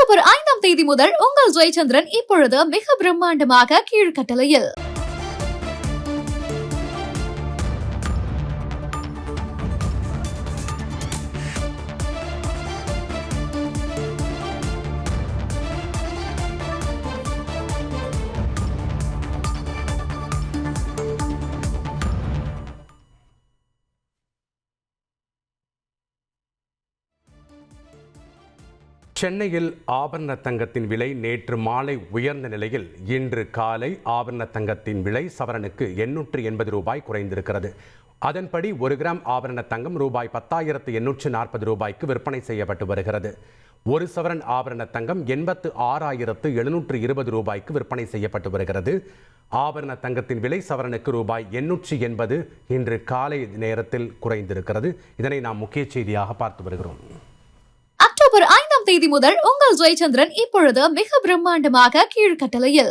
October 5ஆம் தேதி முதல் உங்கள் ஜெயச்சந்திரன் இப்பொழுது மிக பிரம்மாண்டமாக கீழ்கட்டளையில். சென்னையில் ஆபரண தங்கத்தின் விலை நேற்று மாலை உயர்ந்த நிலையில் இன்று காலை ஆபரண தங்கத்தின் விலை சவரனுக்கு 880 ரூபாய் குறைந்திருக்கிறது. அதன்படி 1 கிராம் ஆபரண தங்கம் ரூபாய் 10,840 ரூபாய்க்கு விற்பனை செய்யப்பட்டு வருகிறது. 1 சவரன் ஆபரண தங்கம் 86,720 ரூபாய்க்கு விற்பனை செய்யப்பட்டு வருகிறது. ஆபரண தங்கத்தின் விலை சவரனுக்கு ரூபாய் 880 இன்று காலை நேரத்தில் குறைந்திருக்கிறது. இதனை நாம் முக்கிய செய்தியாக பார்த்து வருகிறோம். அக்டோபர் 5ஆம் தேதி முதல் உங்கள் ஜெயச்சந்திரன் இப்பொழுது மிக பிரம்மாண்டமாக கீழ்கட்டளையில்.